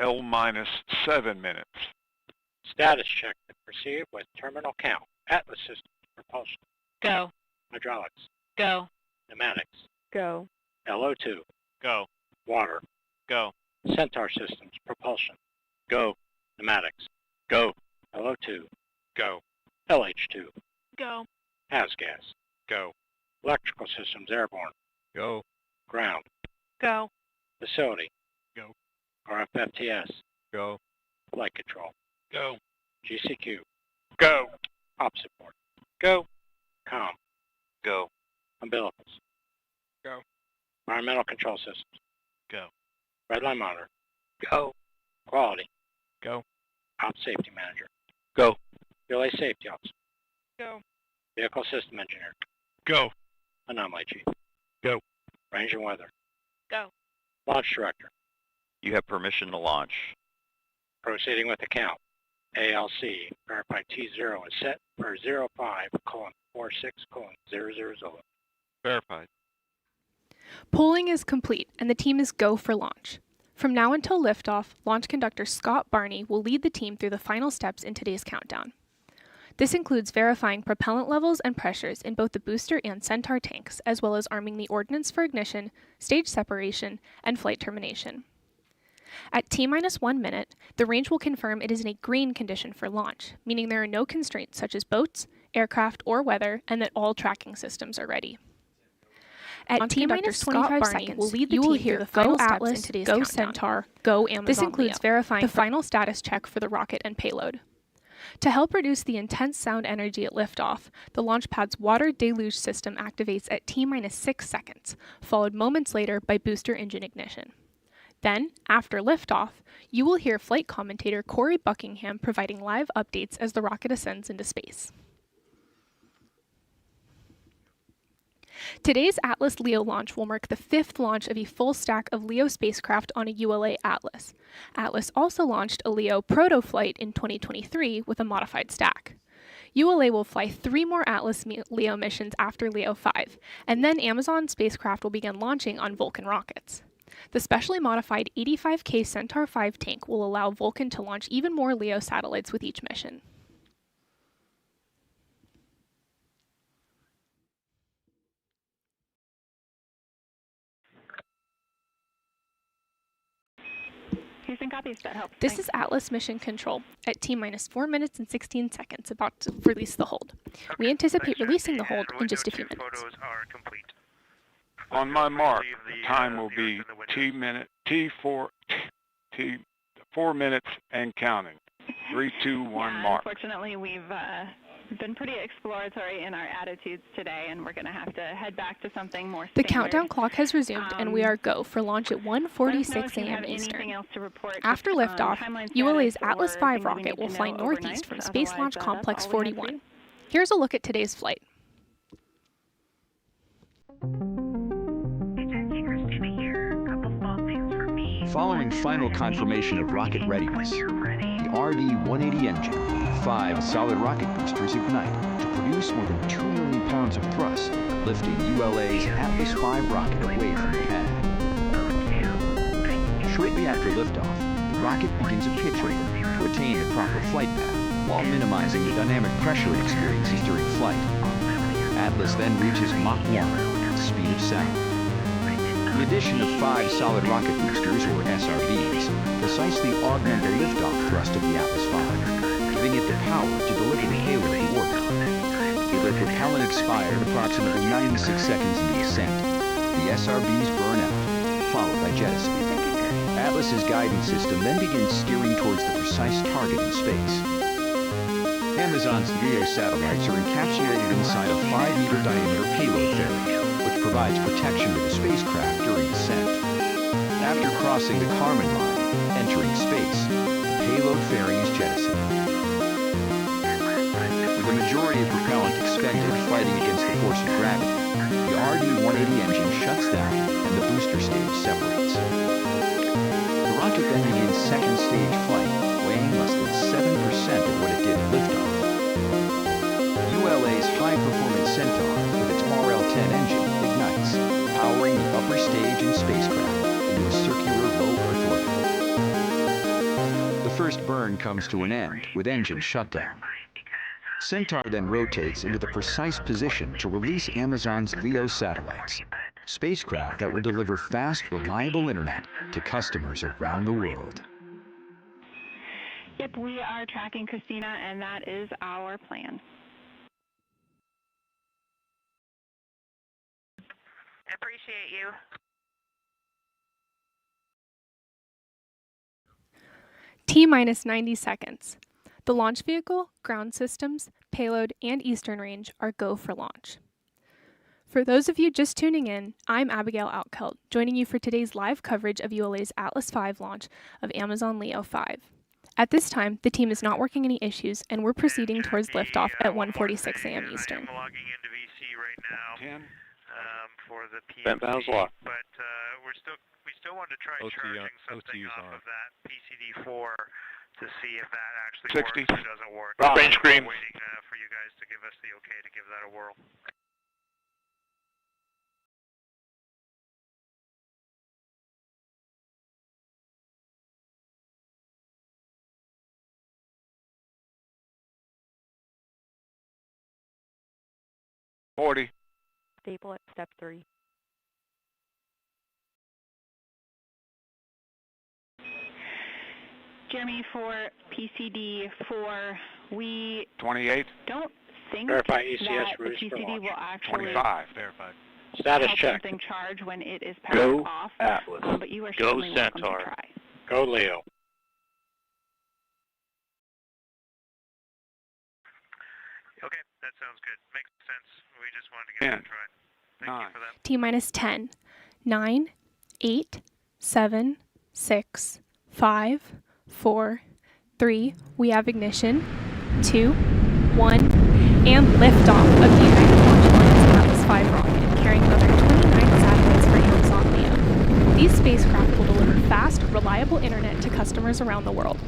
L-7 minutes. Status check to proceed with terminal count. Atlas systems, propulsion. Go. Hydraulics. Go. Pneumatics. Go. LO2. Go. Water. Go. Centaur systems, propulsion. Go. Pneumatics. Go. LO2. Go. LH2. Go. Gas. Go. Electrical systems, airborne. Go. Ground. Go. Facility. Go. RFFTS. Go. Flight control. Go. GCQ. Go. Op support. Go. COM. Go. Umbilicals. Go. Environmental control systems. Go. Redline monitor. Go. Quality. Go. Op safety manager. Go. Relay safety officer. Go. Vehicle system engineer. Go. Anomaly chief. Go. Range and weather. Go. Launch director. You have permission to launch. Proceeding with the count. ALC, verified T0 is set for 05:46:000. Verified. Polling is complete, and the team is go for launch. From now until liftoff, launch conductor Scott Barney will lead the team through the final steps in today's countdown. This includes verifying propellant levels and pressures in both the booster and Centaur tanks, as well as arming the ordnance for ignition, stage separation, and flight termination. At T-1 minute, the range will confirm it is in a green condition for launch, meaning there are no constraints such as boats, aircraft, or weather, and that all tracking systems are ready. At T-25 seconds, will lead the team through the final steps in today's countdown. Go Centaur, go Amazon. This includes verifying the final status check for the rocket and payload. To help reduce the intense sound energy at liftoff, the launch pad's water deluge system activates at T-6 seconds, followed moments later by booster engine ignition. Then, after liftoff, you will hear flight commentator Corey Buckingham providing live updates as the rocket ascends into space. Today's Atlas LEO launch will mark the 5th launch of a full stack of LEO spacecraft on a ULA Atlas. Atlas also launched a LEO proto-flight in 2023 with a modified stack. ULA will fly 3 more Atlas LEO missions after LEO-5, and then Amazon spacecraft will begin launching on Vulcan rockets. The specially modified 85K Centaur 5 tank will allow Vulcan to launch even more LEO satellites with each mission. Houston copies, that helps. This is Atlas Mission Control at T-4 minutes and 16 seconds, about to release the hold. We anticipate releasing the hold in just a few minutes. Photos are complete. On my mark, the time will be T4 minutes and counting. 3, 2, 1, mark. Unfortunately, we've been pretty exploratory in our attitudes today, and we're going to have to head back to something more standard. The countdown clock has resumed, and we are go for launch at 1:46 a.m. Eastern. After liftoff, ULA's Atlas V rocket will fly northeast from Space Launch Complex 41. Here's a look at today's flight. Following final confirmation of rocket readiness, the RD-180 engine and 5 solid rocket boosters ignite to produce more than 2 million pounds of thrust, lifting ULA's Atlas V rocket away from the pad. Shortly after liftoff, the rocket begins a pitch rate to attain the proper flight path while minimizing the dynamic pressure it experiences during flight. Atlas then reaches Mach 1 at the speed of sound. The addition of 5 solid rocket boosters, or SRBs, precisely augment the liftoff thrust of the Atlas V, giving it the power to deliver the payload to orbit. With their propellant expired approximately 96 seconds into descent, the SRBs burn out, followed by jettison. Atlas's guidance system then begins steering towards the precise target in space. Amazon's LEO satellites are encapsulated inside a 5-meter diameter payload ferry, which provides protection to the spacecraft during descent. After crossing the Kármán line, entering space, the payload ferry is jettisoned. With the majority of propellant expended fighting against the force of gravity, the RD-180 engine shuts down and the booster stage separates. The rocket then begins second stage flight, weighing less than 7% of what it did at liftoff. ULA's high-performance Centaur, with its RL-10 engine, ignites, powering the upper stage and spacecraft into a circular low Earth orbit. first burn comes to an end with engine shutdown. Centaur then rotates into the precise position to release Amazon's LEO satellites, spacecraft that will deliver fast, reliable internet to customers around the world. Yep, we are tracking Christina, and that is our plan. Appreciate you. T-minus 90 seconds. The launch vehicle, ground systems, payload, and Eastern Range are go for launch. For those of you just tuning in, I'm Abigail Outkelt, joining you for today's live coverage of ULA's Atlas V launch of Amazon LEO-05. At this time, the team is not working any issues, and we're proceeding towards liftoff at 1:46 a.m. Eastern. I'm logging into VC right now 10. for the PMC, Vent valves locked. but we still want to try charging something off of that PCD4 to see if that actually 60. works or doesn't work. Range We're screen. waiting for you guys to give us the okay to give that a whirl. Forty. Stable at step 3. Jeremy, for PCD4, we 28. don't think Verify ECS that the roots for PCD launch. will actually 25. Verified. Status help check. something charge when it is Go powered off. Atlas. But you are Go certainly welcome to Centaur. try. Go Leo. Okay, that sounds good. Makes sense. We just wanted to give it a 10, try. Thank 9. you for that. T-minus 10, 9, 8, 7, 6, 5, 4, 3, we have ignition, 2, 1, and liftoff of the United Launch Alliance Atlas V rocket, carrying another 29 satellites for Amazon LEO. These spacecraft will deliver fast, reliable internet to customers around the world.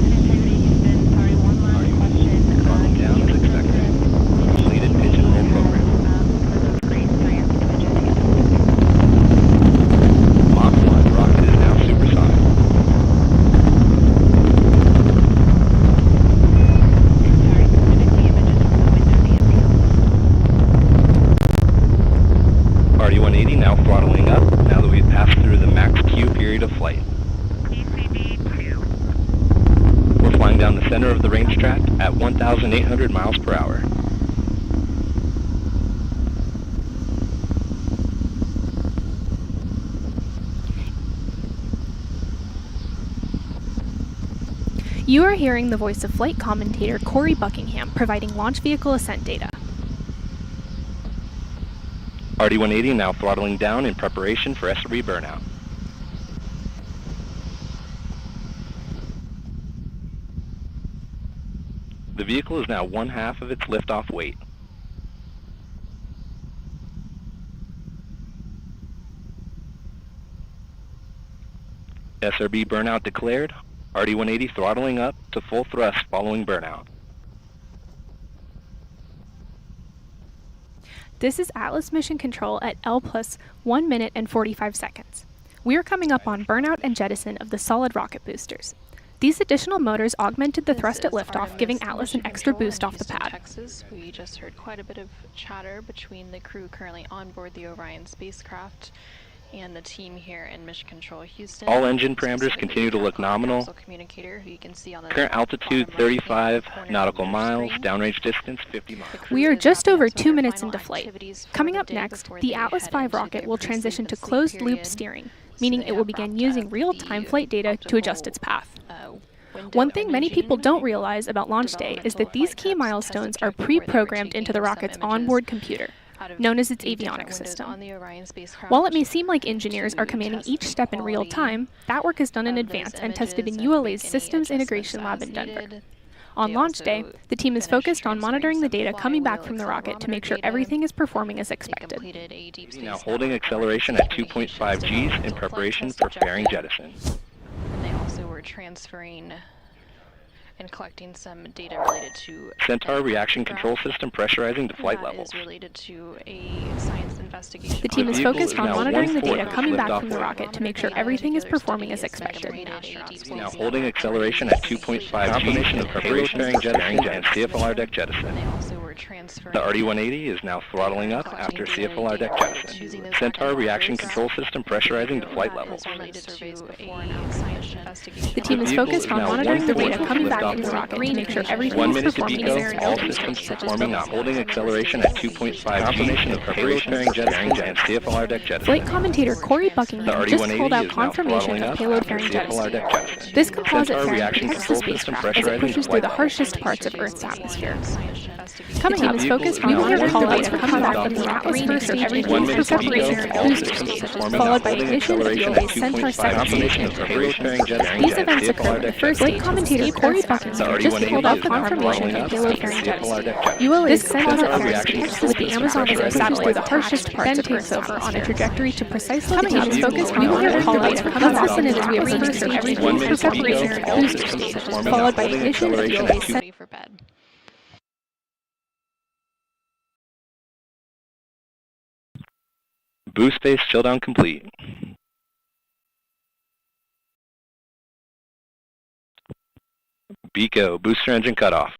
Integrity Houston, sorry, one last question. Throttling down as expected. Completed pitch and roll program. For those grade science images. Mach 1 rocket is now supersonic. Sorry, specifically images from the window of the RD 180 now throttling up now that we've passed through the max Q period of flight. PCD2. We're flying down the center of the range track at 1,800 miles per hour. You are hearing the voice of flight commentator Corey Buckingham providing launch vehicle ascent data. RD 180 now throttling down in preparation for SRB burnout. The vehicle is now 1/2 of its liftoff weight. SRB burnout declared. RD 180 throttling up to full thrust following burnout. This is Atlas Mission Control at L plus 1 minute and 45 seconds. We are coming up on burnout and jettison of the solid rocket boosters. These additional motors augmented the thrust at liftoff, giving Atlas an extra boost off the pad. Texas. We just heard quite a bit of chatter between the crew currently on board the Orion spacecraft and the team here in Mission Control Houston. All engine parameters continue to look nominal. Communicator, who you can see on the Current altitude 35 nautical miles, downrange distance 50 miles. We are just over 2 minutes into flight. Coming up next, the Atlas V rocket will transition to closed-loop steering, meaning it will begin using real-time flight data to adjust its path. One thing many people don't realize about launch day is that these key milestones are pre-programmed into the rocket's onboard computer, known as its avionics system. While it may seem like engineers are commanding each step in real time, that work is done in advance and tested in ULA's Systems Integration Lab in Denver. On launch day, the team is focused on monitoring the data coming back from the rocket to make sure everything is performing as expected. Now holding acceleration at 2.5 Gs in preparation for fairing jettison. And they also were transferring and collecting some data related to Centaur reaction control system pressurizing to flight levels. Is related to a science investigation. The team is focused on monitoring the data coming back from the rocket to make sure everything is performing as expected. Now holding acceleration at 2.5 confirmation of preparation bearing jettison and CFLR deck jettison. The RD-180 is now throttling up after CFLR deck jettison. Centaur reaction control system pressurizing to flight levels. The team is focused on monitoring the data coming back from the rocket to make sure everything 1 is minute to performing Pico, as all expected. systems performing up. Holding acceleration at 2.5 confirmation of preparation bearing jettison and CFLR deck jettison. Flight commentator Corey Buckingham just pulled out is now confirmation throttling of up payload after fairing CFLR deck jettison. jettison. This composite Centaur fairing reaction protects the control system spacecraft as it pressurizing pushes to through the flight harshest parts of Earth's atmosphere. The Coming team up, is focused on monitoring the data coming back from the rocket to make sure everything 1 is minute to preparation Pico, and all booster systems stage, performing followed up. by Holding ignition of acceleration the at Centaur 2.5 confirmation of preparation bearing jettison These and events occur CFLR when the deck first jettison. flight commentator Corey Buckingham just pulled out confirmation of payload fairing jettison. ULA's composite fairing protects with the Amazon satellite the harshest parts of Earth's atmosphere on a trajectory to precisely the team is focused on monitoring the data coming back from the rocket to make sure everything is preparation and booster stage, followed by ignition of the ULA's Ready for bed. Boost phase shutdown complete. Pico, booster engine cutoff.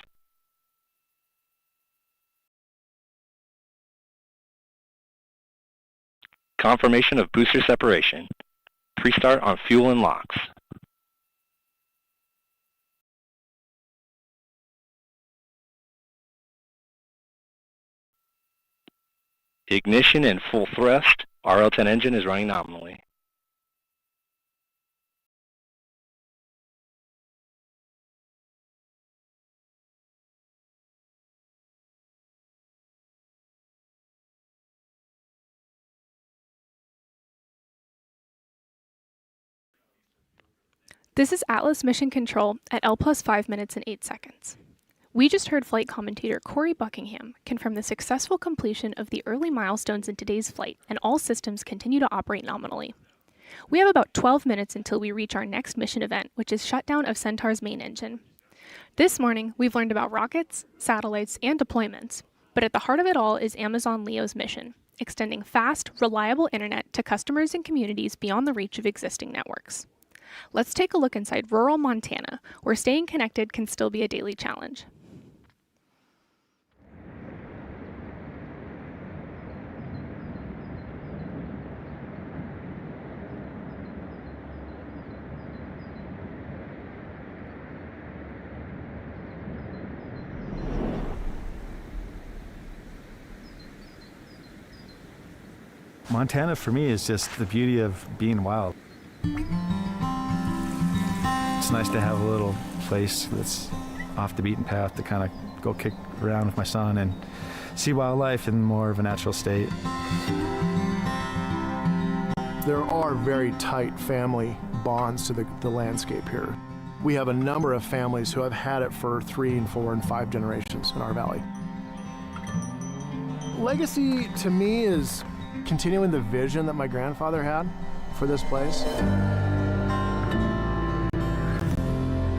Confirmation of booster separation. Pre-start on fuel and locks. Ignition and full thrust. RL-10 engine is running nominally. This is Atlas Mission Control at L+5 minutes and 8 seconds. We just heard flight commentator Corey Buckingham confirm the successful completion of the early milestones in today's flight, and all systems continue to operate nominally. We have about 12 minutes until we reach our next mission event, which is shutdown of Centaur's main engine. This morning, we've learned about rockets, satellites, and deployments, but at the heart of it all is Amazon LEO's mission, extending fast, reliable internet to customers and communities beyond the reach of existing networks. Let's take a look inside rural Montana, where staying connected can still be a daily challenge. Montana for me is just the beauty of being wild. It's nice to have a little place that's off the beaten path to kind of go kick around with my son and see wildlife in more of a natural state. There are very tight family bonds to the landscape here. We have a number of families who have had it for 3 and 4 and 5 generations in our valley. Legacy to me is continuing the vision that my grandfather had for this place.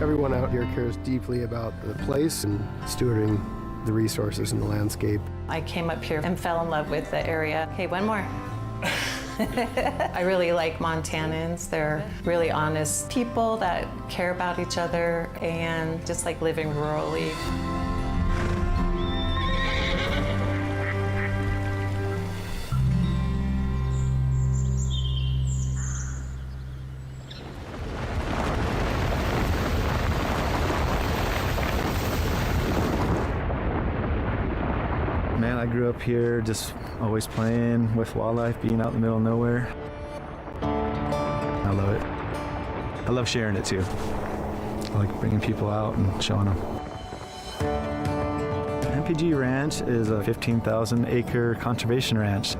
Everyone out here cares deeply about the place and stewarding the resources and the landscape. I came up here and fell in love with the area. Okay, one more. I really like Montanans. They're really honest people that care about each other and just like living rurally. Man, I grew up here just always playing with wildlife, being out in the middle of nowhere. I love it. I love sharing it too. I like bringing people out and showing them. MPG Ranch is a 15,000 acre conservation ranch.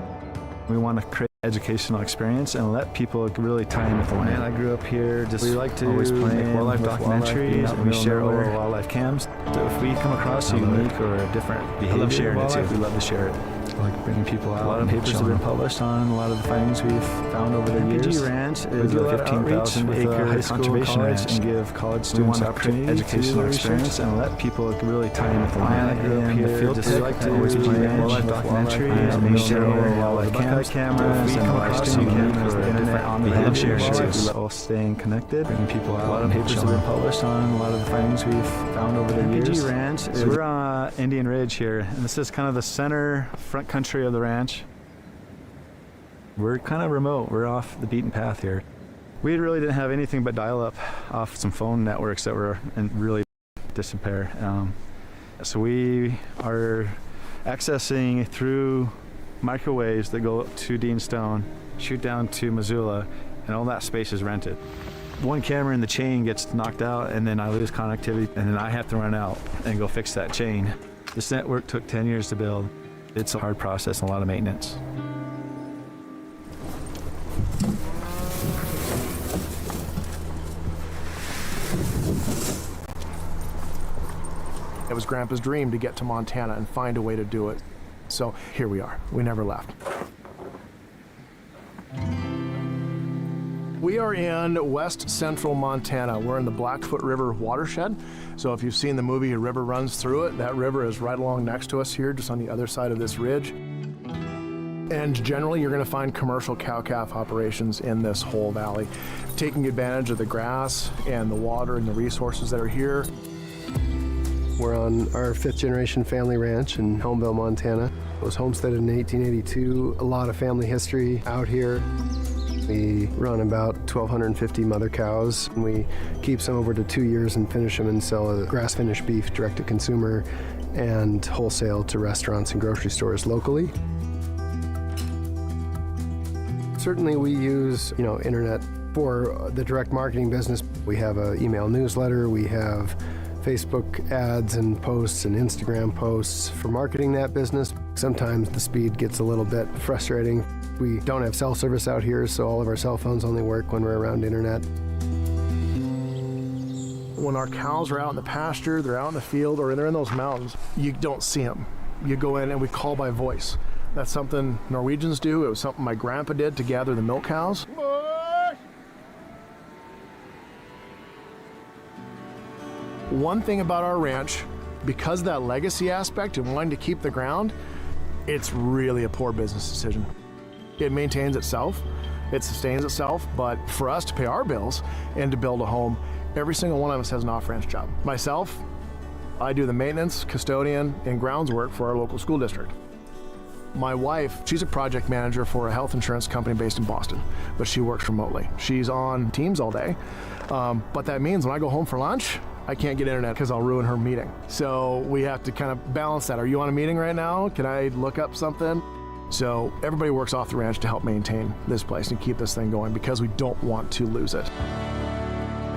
We want to create an educational experience and let people really tie in with the land. Man, I grew up here just we like to always make wildlife documentaries and we share all our wildlife cams. So if we come across a unique or a different behavior, I love sharing it too. We love to share it. like bringing people out. A lot of papers have been published on a lot of the findings we've found over the years. MPG Ranch is a 15,000 acre conservation ranch and give college students opportunity, educational experience, and let people really tie in with the land. I grew up here, the field just like to always play wildlife documentaries, and we show wildlife cameras and live stream cameras, the internet on the ranch shares, all staying connected, bringing people out. A lot of papers have been published on a lot of the findings we've found over the years. MPG Ranch is, we're on Indian Ridge here, and this is kind of the center front country of the ranch. We're kind of remote. We're off the beaten path here. We really didn't have anything but dial-up off some phone networks that were in really disrepair. So we are accessing through microwaves that go up to Dean Stone, shoot down to Missoula, and all that space is rented. One camera in the chain gets knocked out, and then I lose connectivity, and then I have to run out and go fix that chain. This network took 10 years to build. It's a hard process and a lot of maintenance. It was Grandpa's dream to get to Montana and find a way to do it. So here we are. We never left. We are in west central Montana. We're in the Blackfoot River watershed. So if you've seen the movie A River Runs Through It, that river is right along next to us here, just on the other side of this ridge. And generally, you're going to find commercial cow-calf operations in this whole valley, taking advantage of the grass and the water and the resources that are here. We're on our 5th generation family ranch in Homeville, Montana. It was homesteaded in 1882. A lot of family history out here. We run about 1,250 mother cows, and we keep some over to 2 years and finish them and sell a grass-finished beef direct to consumer and wholesale to restaurants and grocery stores locally. Certainly we use, internet for the direct marketing business. We have an email newsletter, we have Facebook ads and posts and Instagram posts for marketing that business. Sometimes the speed gets a little bit frustrating. We don't have cell service out here, so all of our cell phones only work when we're around internet. When our cows are out in the pasture, they're out in the field, or they're in those mountains, you don't see them. You go in and we call by voice. That's something Norwegians do. It was something my grandpa did to gather the milk cows. One thing about our ranch, because of that legacy aspect and wanting to keep the ground, it's really a poor business decision. It maintains itself, it sustains itself, but for us to pay our bills and to build a home, every single one of us has an off-ranch job. Myself, I do the maintenance, custodian, and grounds work for our local school district. My wife, she's a project manager for a health insurance company based in Boston, but she works remotely. She's on Teams all day, but that means when I go home for lunch, I can't get internet because I'll ruin her meeting. So we have to kind of balance that. Are you on a meeting right now? Can I look up something? So everybody works off the ranch to help maintain this place and keep this thing going because we don't want to lose it.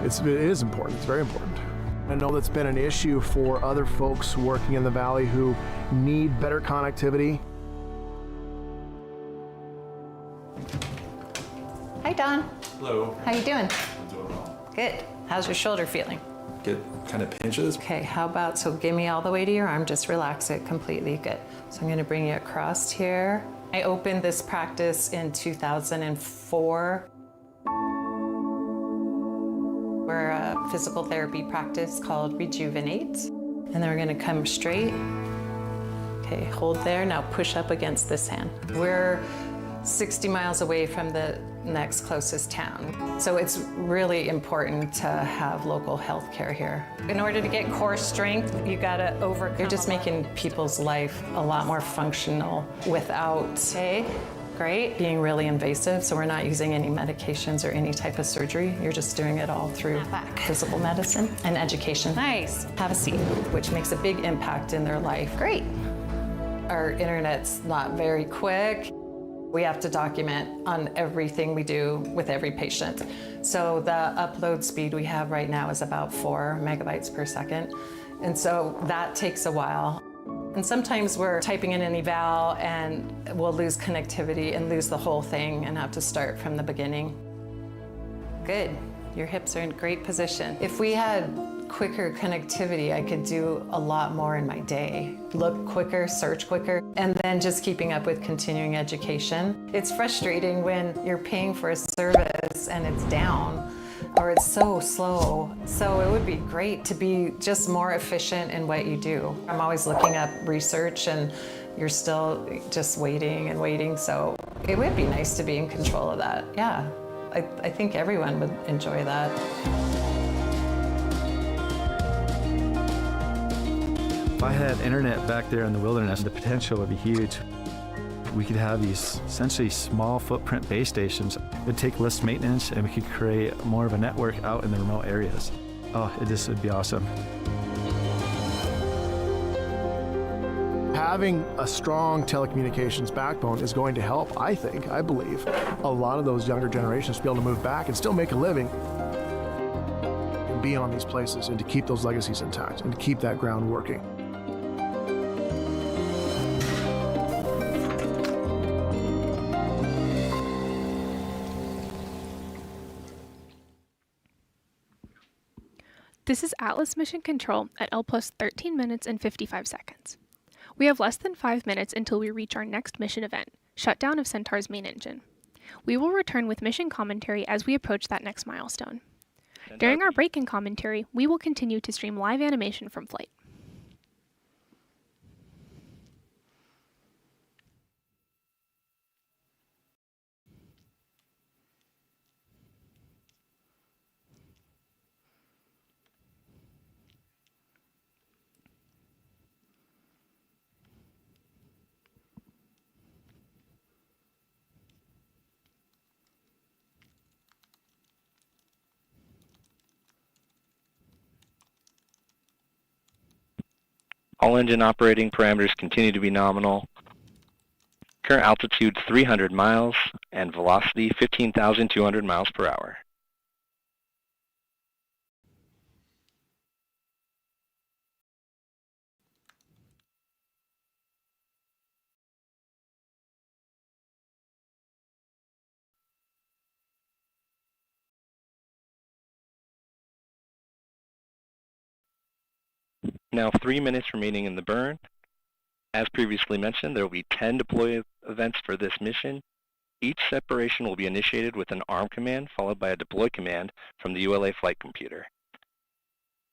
It is important, it's very important. I know that's been an issue for other folks working in the valley who need better connectivity. Hi, Don. Hello. How you doing? I'm doing well. Good. How's your shoulder feeling? Get kind of pinches. Okay, how about, so give me all the way to your arm, just relax it completely, good. So I'm gonna bring you across here. I opened this practice in 2004. We're a physical therapy practice called Rejuvenate. And then we're gonna come straight. Okay, hold there, now push up against this hand. We're 60 miles away from the next closest town. So it's really important to have local health care here. In order to get core strength, you gotta overcome. You're just making people's life a lot more functional without, okay, great, being really invasive. So we're not using any medications or any type of surgery. You're just doing it all through physical medicine and education. Nice. Have a seat, which makes a big impact in their life. Great. Our internet's not very quick. We have to document on everything we do with every patient. So the upload speed we have right now is about 4 megabytes per second. And so that takes a while. And sometimes we're typing in an eval and we'll lose connectivity and lose the whole thing and have to start from the beginning. Good, your hips are in great position. If we had quicker connectivity, I could do a lot more in my day. Look quicker, search quicker, and then just keeping up with continuing education. It's frustrating when you're paying for a service and it's down, or it's so slow. So it would be great to be just more efficient in what you do. I'm always looking up research and you're still just waiting and waiting. So it would be nice to be in control of that. Yeah, I think everyone would enjoy that. If I had internet back there in the wilderness, the potential would be huge. We could have these essentially small footprint base stations. It would take less maintenance and we could create more of a network out in the remote areas. Oh, it just would be awesome. Having a strong telecommunications backbone is going to help, I believe, a lot of those younger generations to be able to move back and still make a living and be on these places and to keep those legacies intact and to keep that ground working. This is Atlas Mission Control at L plus 13 minutes and 55 seconds. We have less than 5 minutes until we reach our next mission event, shutdown of Centaur's main engine. We will return with mission commentary as we approach that next milestone. During our break in commentary, we will continue to stream live animation from flight. All engine operating parameters continue to be nominal. Current altitude 300 miles and velocity 15,200 miles per hour. Now 3 minutes remaining in the burn. As previously mentioned, there will be 10 deploy events for this mission. Each separation will be initiated with an arm command followed by a deploy command from the ULA flight computer.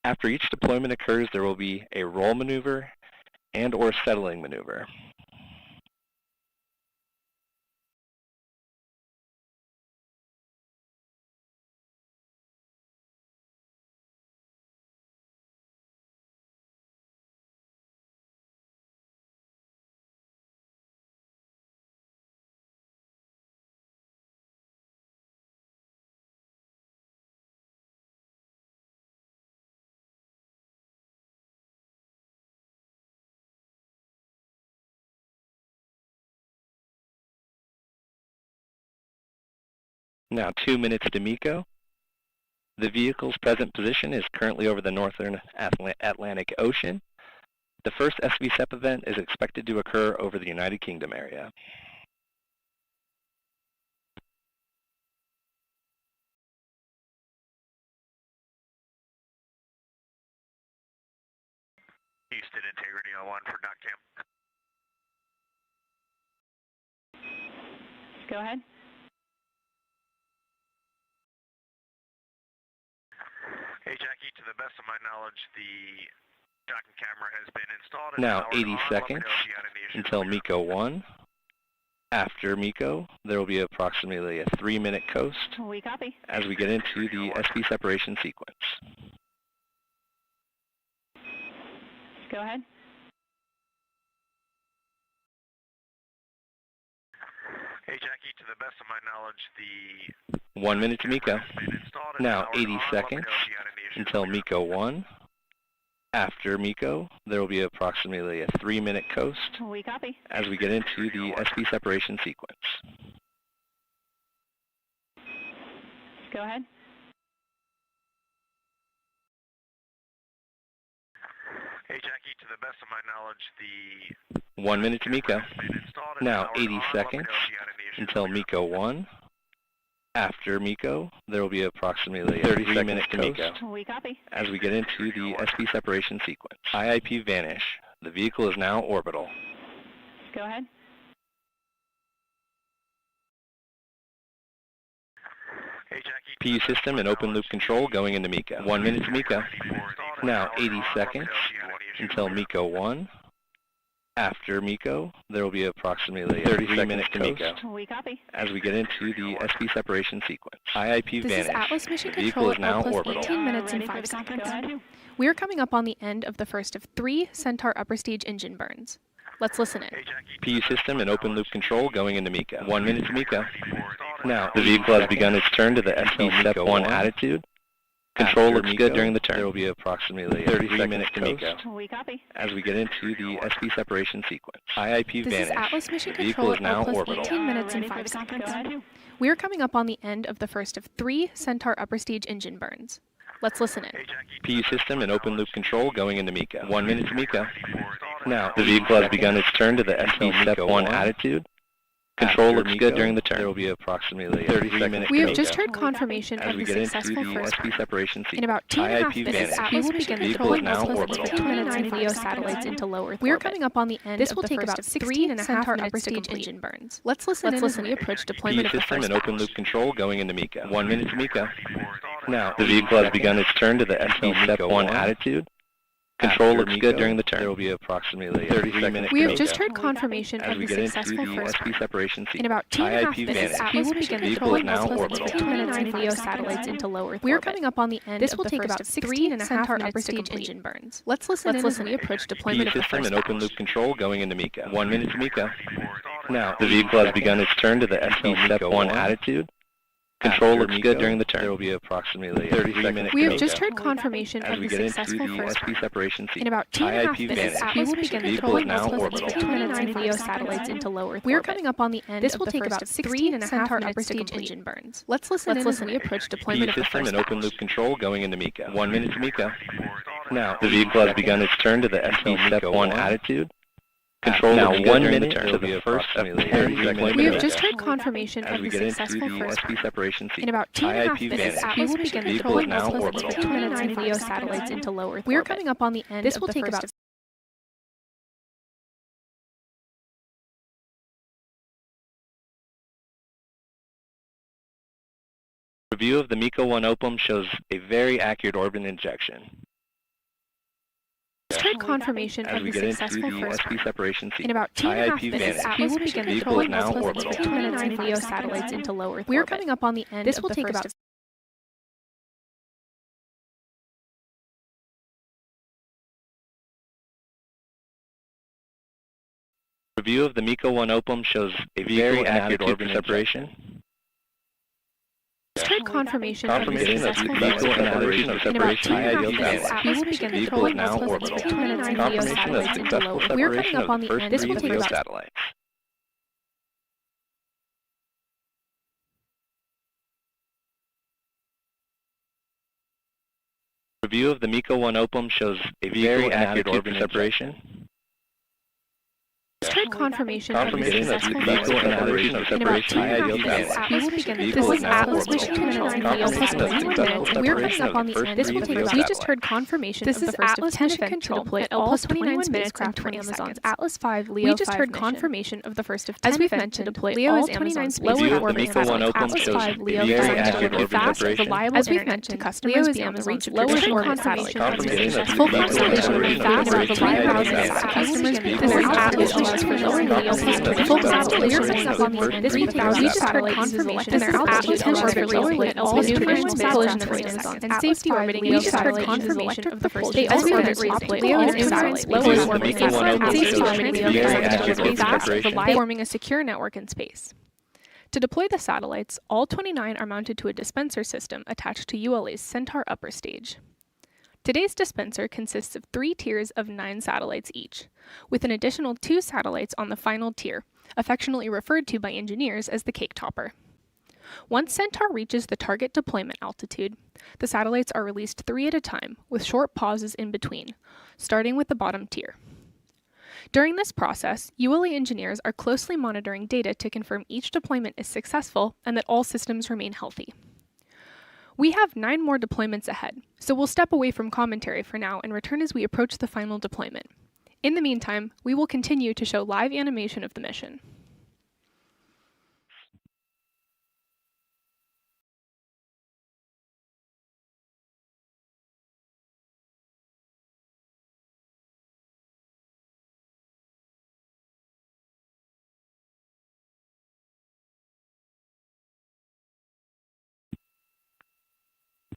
After each deployment occurs, there will be a roll maneuver and or settling maneuver. Now 2 minutes to MECO. The vehicle's present position is currently over the northern Atlantic Ocean. The first SVSEP event is expected to occur over the United Kingdom area. Houston, integrity on 1 for NOCAM. Go ahead. Hey Jackie, to the best of my knowledge, the docking camera has been installed. Now 80 seconds until MECO 1. After MECO, there will be approximately a 3-minute coast We copy. as we get into the SV separation sequence. Go ahead. Hey Jackie, to the best of my knowledge, the 1 minute to MECO. Now 80 seconds until MECO 1. After MECO, there will be approximately a 3-minute coast We copy. as we get into the SV separation sequence. Go ahead. Hey Jackie, to the best of my knowledge, the 1 minute to MECO. Now 80 seconds until MECO 1. After MECO, there will be approximately 33 minutes to MECO. We copy. As we get into the SP separation sequence, IIP vanish. The vehicle is now orbital. Go ahead. Hey, Jackie. PU system and open loop control going into MECO. 1 minute to MECO. Now 80 seconds until MECO 1. After MECO, there will be approximately 33 minutes to MECO. We copy. As we get into the SP separation sequence, IIP This vanish. is Atlas Mission The vehicle Control is now at orbital. 18 minutes and 5 seconds. We are coming up on the end of the first of 3 Centaur upper stage engine burns. Let's listen in. PU system and open loop control going into MECO. 1 minute to MECO. Now, the vehicle has begun its turn to the SP Step 1 attitude. Control looks good during the turn. There will be approximately 33 minutes to MECO. We copy. As we get into the SP separation sequence, IIP This vanish. is Atlas Mission The vehicle Control is now at orbital. 18 minutes and 5 seconds. We are coming up on the end of the first of 3 Centaur upper stage engine burns. Let's listen in. PU system and open loop control going into MECO. 1 minute to MECO. Now, the vehicle has begun its turn to the SP Step 1 attitude. Control looks good during the turn. There will be approximately 33 minutes We to have just MECO. heard confirmation As of we the get into successful the first SP burn. separation sequence, In about 2.5 IIP minutes, vanish. we will The begin vehicle is deploying now Tesla's orbital. 59 LEO satellites into low Earth orbit. We are coming up on the end This of will the take first about of 16 and a half Centaur minutes upper to stage complete. engine burns. Let's listen in as we approach deployment of PU the system first and open batch. loop control going into MECO. 1 minute to MECO. Now, the vehicle has begun its turn to the SP Step 1 attitude. Control looks good during the turn. There will be approximately 33 minutes We to have just MECO. heard confirmation As of we the get into successful the first SP burn. separation sequence, In about 2.5 IIP minutes, vanish. we will begin The vehicle is deploying now Tesla's orbital. 59 LEO satellites into low Earth We are coming up on the end This of will the take first about of 16 and a half Centaur minutes upper to stage complete. engine burns. Let's listen in as we approach deployment PU of the system first and open batch. loop control going into MECO. 1 minute to MECO. Now, the vehicle has begun its turn to the SP Step 1 attitude. Control looks good during the turn. There will be approximately 33 minutes We to have just MECO. heard confirmation As of we the get into successful the first SP burn. separation sequence, In about 2.5 IIP minutes, vanish. we will The begin vehicle is deploying now Tesla's orbital. 59 LEO satellites into low Earth We are orbit. coming up on the end This of will the take first about of 16 and a half Centaur minutes upper to stage complete. engine burns. Let's listen in as we approach deployment PU of the system first and open batch. loop control going into MECO. 1 minute to MECO. Now, the vehicle has begun its turn to the SP Step 1 attitude. Control now looks good 1 during minute the turn. to There will be the approximately 30 30 seconds We to have just MECO. heard confirmation As of we the get into successful the first SP burn. separation sequence, In about 2.5 IIP minutes, vanish. we will The begin vehicle is deploying now Tesla's orbital. 59 LEO satellites into low Earth We are orbit. coming up on the end This of will the take first about of Review of the MECO 1 OPUM shows a very accurate orbit injection. just heard confirmation As of we the get into successful the first SP burn. separation sequence, In about 2.5 IIP minutes, vanish. we will The begin vehicle is deploying now Tesla's orbital. 59 LEO satellites into low Earth We are orbit. coming up on the end This of will the take first about of Review of the MECO 1 OPUM shows a very accurate orbit separation. just heard confirmation of the Confirmation of successful the first MECO burn. separation of In about separation 2.5 IIP minutes, vanish. we will begin The vehicle is deploying now Tesla's orbital. 59 LEO Confirmation of satellites into successful low Earth. We are separation coming of up the on the first end. This 3 will take LEO about satellites. Review of the MECO 1 OPUM shows a very accurate orbit separation. just heard confirmation of the Confirmation of successful MECO first burn. separation of In about separation 2.5 IIP minutes, vanish. we will begin The this vehicle is is now Atlas orbital. Mission Control 9 plus Confirmation of 21 minutes, successful and we are coming separation up of on the the first end. This 3 will take LEO about we just satellites. heard confirmation This of the is first Atlas of 10 Mission missions to Control deploy at all all 29 minutes spacecraft and for 20 Amazon's seconds. Atlas 5 Leo We just 5 heard mission. confirmation of the first of 10 As we've events mentioned, to deploy Leo all is Amazon's 29 low Earth Review of the orbit MECO 1 satellite. OPUM Atlas shows 5 a Leo very designed to accurate deliver orbit fast, separation. reliable As we've internet to mentioned, customers Leo is beyond the Amazon's reach of lowest traditional orbit constellation satellite. of Confirmation of space. the Full MECO constellation will be separation of fast, separation reliable IIP internet to vanish. customers The beyond vehicle the is reach now of traditional orbital. for lowering Leo Confirmation of systems. Full successful constellation separation will of the on the first end. This 3 week LEO we just satellites. heard confirmation of the Altitude altitude orbit for deploy deploy all all new new collision collision for for Amazon Amazon and and safety safety orbiting orbiting. We just heard constellation confirmation of the first They As also we orbit mentioned, deploy Leo all is new Amazon's satellites. lowest Review of the orbit MECO 1 satellite. OPUM Safety shows orbiting a very designed to accurate deliver orbit fast, separation. reliable forming a secure network in space. To deploy the satellites, all 29 are mounted to a dispenser system attached to ULA's Centaur upper stage. Today's dispenser consists of 3 tiers of 9 satellites each, with an additional 2 satellites on the final tier, affectionately referred to by engineers as the cake topper. Once Centaur reaches the target deployment altitude, the satellites are released 3 at a time, with short pauses in between, starting with the bottom tier. During this process, ULA engineers are closely monitoring data to confirm each deployment is successful and that all systems remain healthy. We have 9 more deployments ahead, so we'll step away from commentary for now and return as we approach the final deployment. In the meantime, we will continue to show live animation of the mission.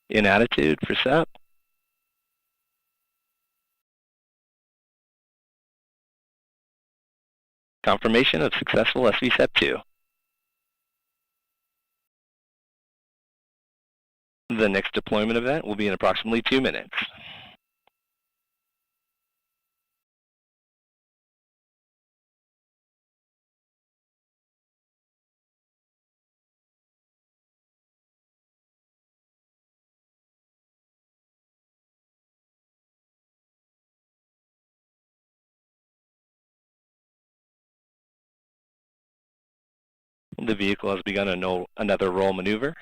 In attitude for SEP. Confirmation of successful SVSEP-2. The next deployment event will be in approximately 2 minutes. The vehicle has begun another roll maneuver.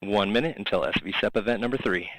One minute until SVSEP event number 3.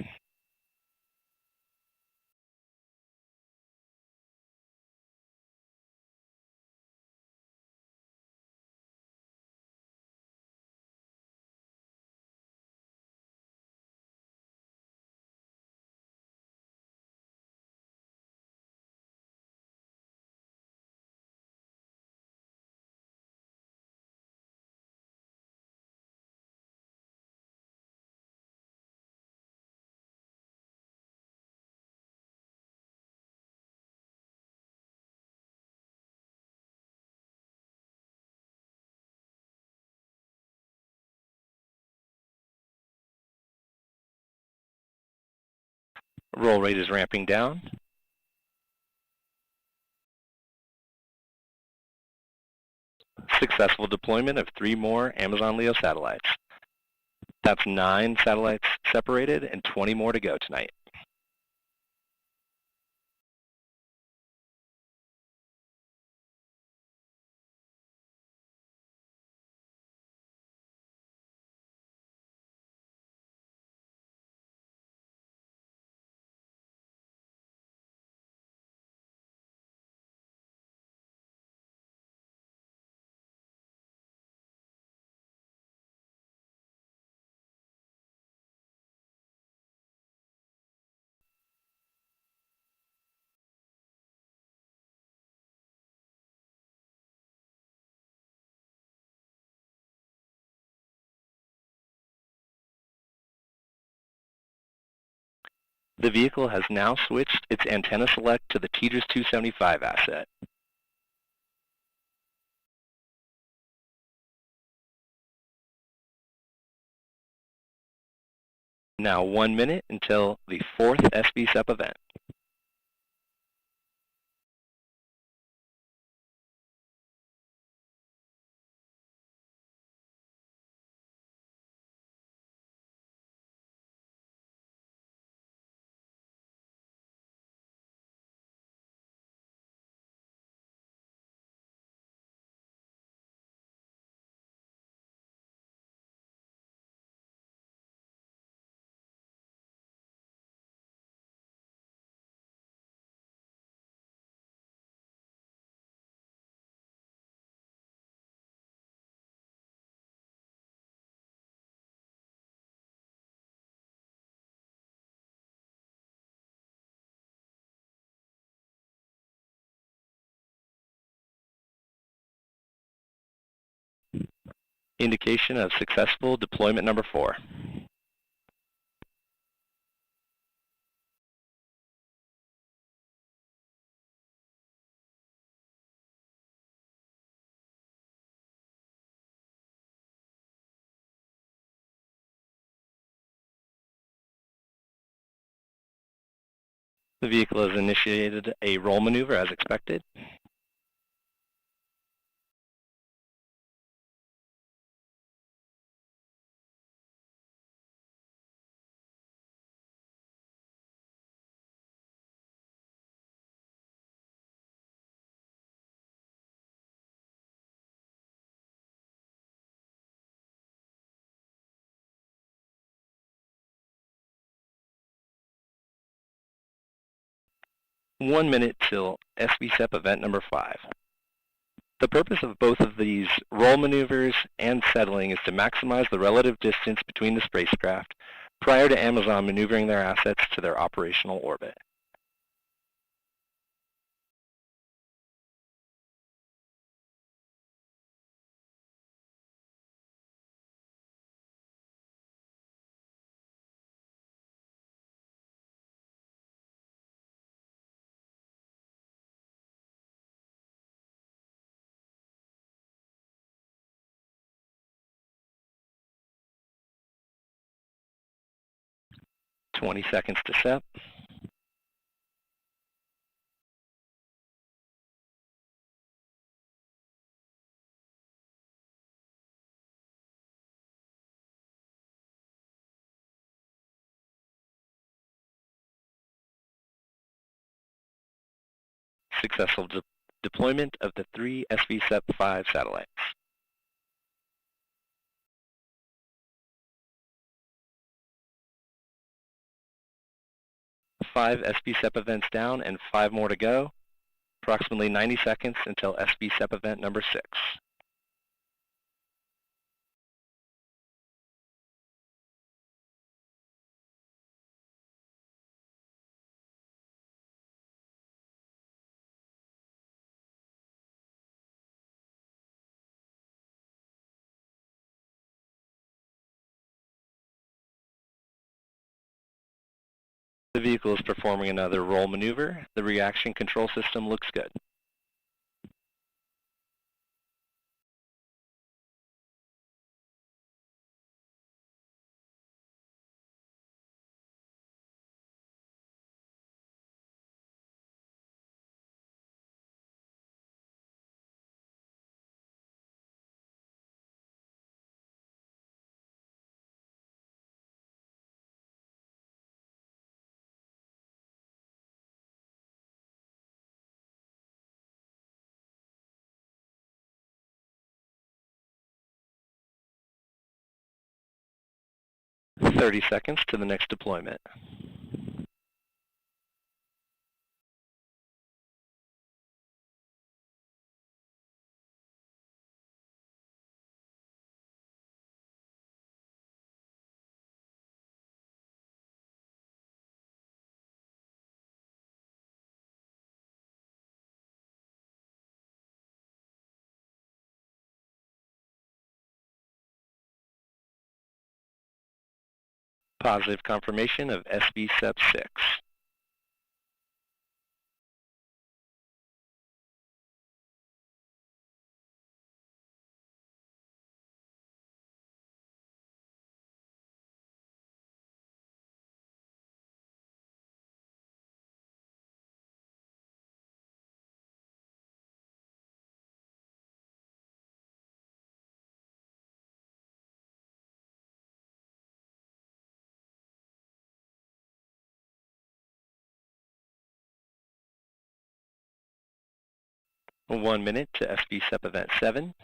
Roll rate is ramping down. Successful deployment of 3 more Amazon LEO satellites. That's 9 satellites separated and 20 more to go tonight. The vehicle has now switched its antenna select to the Tejas 275 asset. Now 1 minute until the 4th SVSEP event. Indication of successful deployment number 4. The vehicle has initiated a roll maneuver as expected. One minute till SVSEP event number 5. The purpose of both of these roll maneuvers and settling is to maximize the relative distance between the spacecraft prior to Amazon maneuvering their assets to their operational orbit. Twenty seconds to SEP. Successful deployment of the 3 SVSEP-5 satellites. Five SVSEP events down and 5 more to go. Approximately 90 seconds until SVSEP event number 6. The vehicle is performing another roll maneuver. The reaction control system looks good. Thirty seconds to the next deployment. Positive confirmation of SVSEP-6. One minute to SVSEP event 7.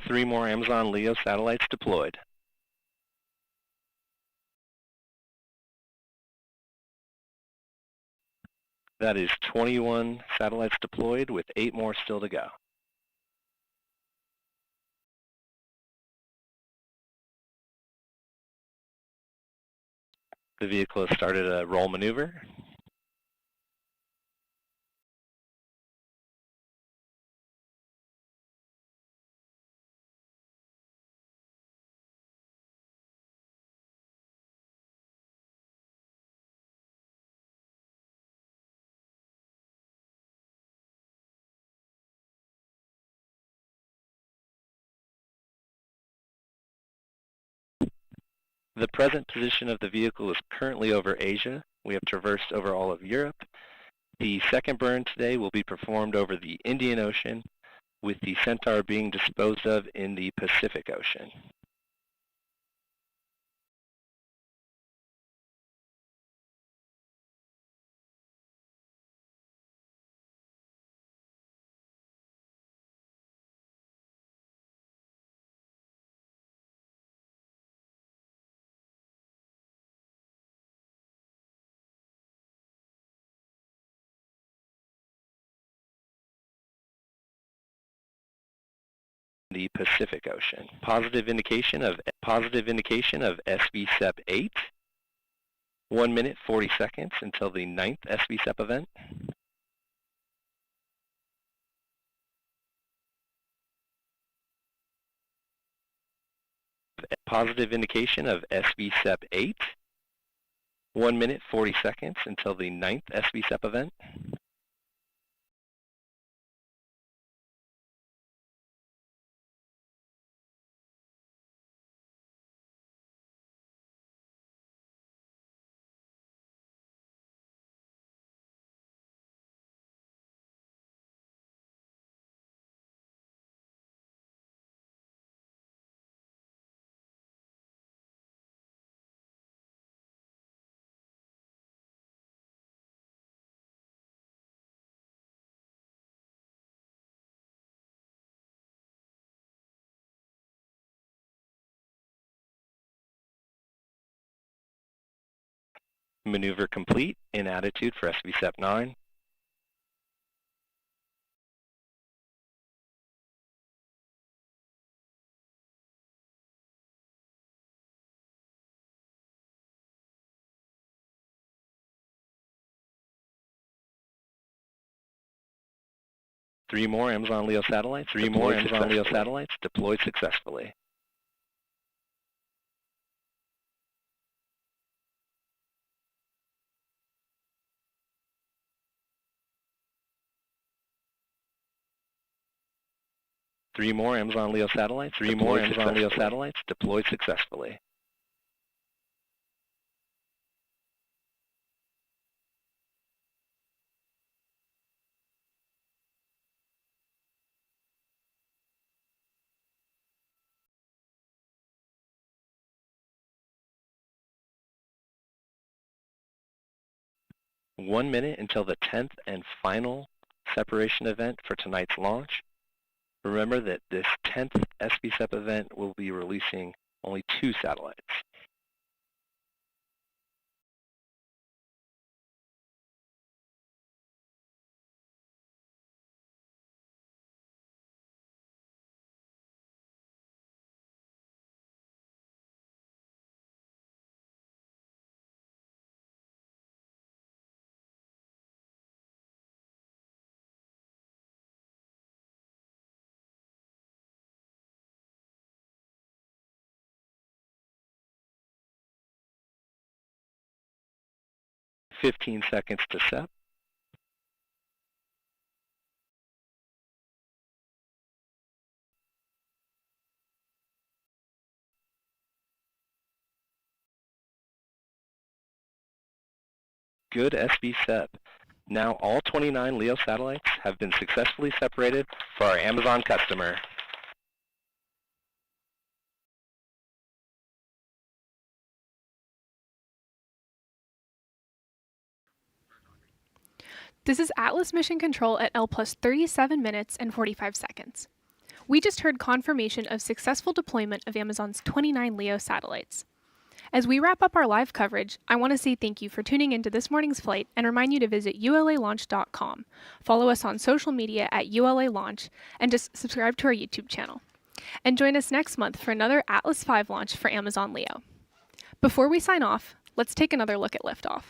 3 more Amazon LEO satellites deployed. That is 21 satellites deployed with 8 more still to go. The vehicle has started a roll maneuver. The present position of the vehicle is currently over Asia. We have traversed over all of Europe. The second burn today will be performed over the Indian Ocean, with the Centaur being disposed of in the Pacific Ocean. The Pacific Ocean. Positive indication of SVSEP 8. 1 minute 40 seconds until the 9th SVSEP event. Positive indication of SVSEP 8. 1 minute 40 seconds until the 9th SVSEP event. Maneuver complete in attitude for SVSEP 9. Three more Amazon LEO satellites deployed successfully. Three more Amazon LEO satellites deployed successfully. One minute until the 10th and final separation event for tonight's launch. Remember that this 10th SVSEP event will be releasing only 2 satellites. Fifteen seconds to SEP. Good SVSEP. Now all 29 LEO satellites have been successfully separated for our Amazon customer. This is Atlas Mission Control at L plus 37 minutes and 45 seconds. We just heard confirmation of successful deployment of Amazon's 29 LEO satellites. As we wrap up our live coverage, I want to say thank you for tuning into this morning's flight and remind you to visit ulalaunch.com, follow us on social media at ulalaunch, and just subscribe to our YouTube channel. And join us next month for another Atlas V launch for Amazon LEO. Before we sign off, let's take another look at liftoff.